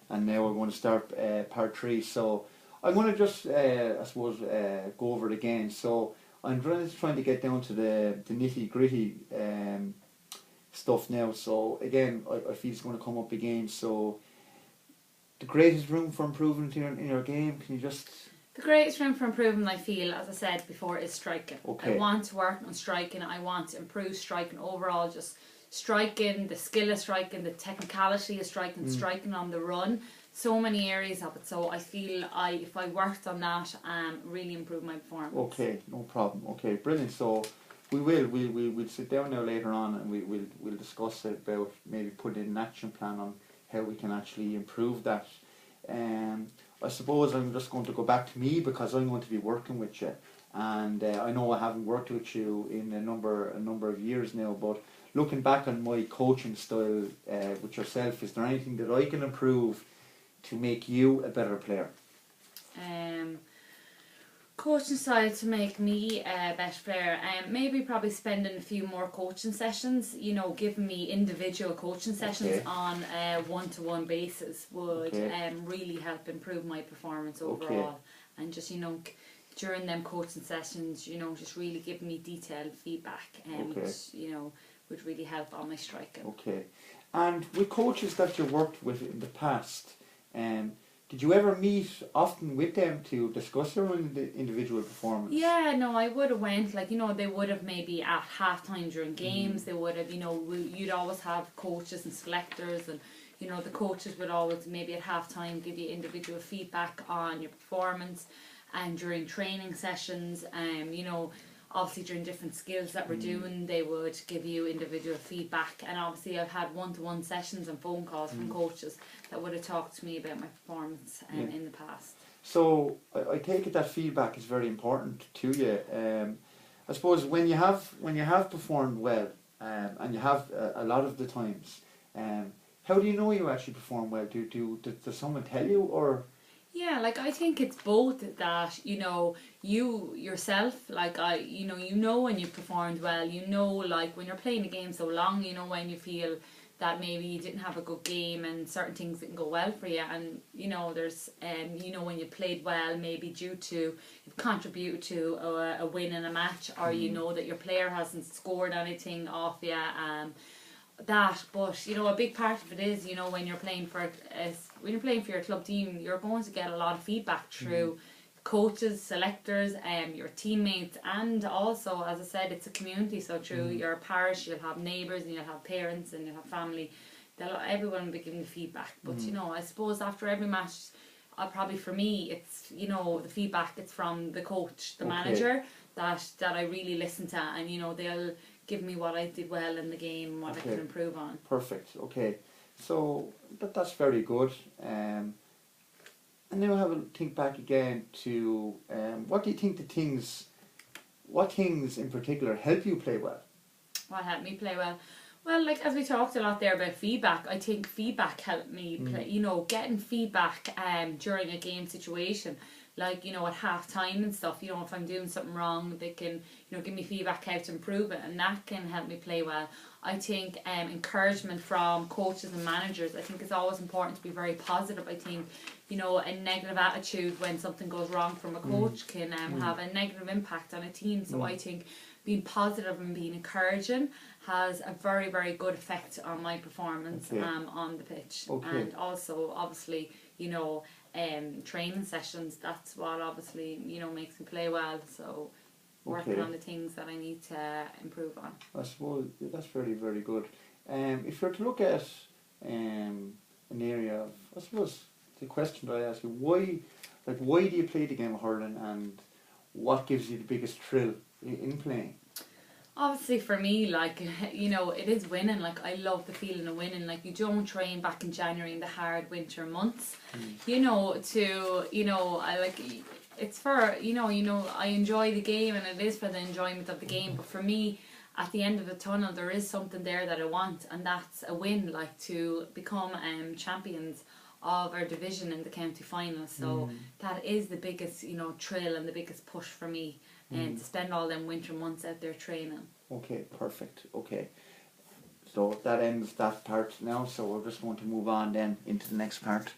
and now we're going to start part 3. So I'm going to just, I suppose, go over it again. So I'm trying to get down to the nitty gritty stuff now. So again, I feel it's going to come up again. So the greatest room for improvement in your game, can you just... The greatest room for improvement, I feel, as I said before, is striking. Okay. I want to work on striking. I want to improve striking overall. Just striking, the skill of striking, the technicality of striking, striking on the run. So many areas of it. So I feel if I worked on that, really improve my performance. Okay, no problem. Okay, brilliant. So we'll sit down now later on, and we'll discuss about maybe putting in an action plan on how we can actually improve that. I suppose I'm just going to go back to me, because I'm going to be working with you, and I know I haven't worked with you in a number of years now, but looking back on my coaching style with yourself, is there anything that I can improve to make you a better player? Coaching style to make me a better player, maybe probably spending a few more coaching sessions, giving me individual coaching sessions on a one-to-one basis would really help improve my performance overall. And just, during them coaching sessions, just really giving me detailed feedback, which, would really help on my striking. Okay. And with coaches that you worked with in the past, did you ever meet often with them to discuss your individual performance? Yeah, no, I would have went, they would have maybe at half-time during games, they would have, you'd always have coaches and selectors, and, the coaches would always maybe at half-time give you individual feedback on your performance, and during training sessions, obviously during different skills that we're doing, they would give you individual feedback. And obviously I've had one-to-one sessions and phone calls from coaches that would have talked to me about my performance in the past. So I take it that feedback is very important to you. I suppose when you have performed well, and you have a lot of the times, how do you know you actually perform well? Does someone tell you, or? Yeah, I think it's both that, you yourself, when you've performed well, when you're playing a game so long, when you feel that maybe you didn't have a good game and certain things didn't go well for you, and, there's, when you played well, maybe due to, you've contributed to a win in a match, or that your player hasn't scored anything off you, but a big part of it is when you're playing for your club team, you're going to get a lot of feedback through coaches, selectors, your teammates, and also, as I said, it's a community, so through your parish you'll have neighbours, and you'll have parents, and you'll have family. Everyone will be giving you feedback, but I suppose after every match, probably for me, it's the feedback, it's from the coach, the manager, that I really listen to, and they'll give me what I did well in the game and what I can improve on. Perfect. Okay, so that's very good. And now have a think back again to what do you think what things in particular help you play well? What helped me play well? Well, as we talked a lot there about feedback, I think feedback helped me play, getting feedback during a game situation, at half time and stuff, if I'm doing something wrong, they can, give me feedback how to improve it, and that can help me play well. I think encouragement from coaches and managers, I think it's always important to be very positive. I think, a negative attitude when something goes wrong from a coach can have a negative impact on a team. So I think being positive and being encouraging has a very, very good effect on my performance on the pitch. And also, obviously, training sessions, that's what obviously, makes me play well. So working on the things that I need to improve on. I suppose that's very, very good. If you're to look at an area of, I suppose, the question that I ask you, why do you play the game of hurling, and what gives you the biggest thrill in playing? Obviously for me, it is winning. I love the feeling of winning. You don't train back in January in the hard winter months, it's for, I enjoy the game, and it is for the enjoyment of the game, but for me, at the end of the tunnel, there is something there that I want, and that's a win, to become champions of our division in the county final. So that is the biggest, thrill and the biggest push for me, and to spend all them winter months out there training. Okay, perfect. Okay, so that ends that part now, so we're just going to move on then into the next part.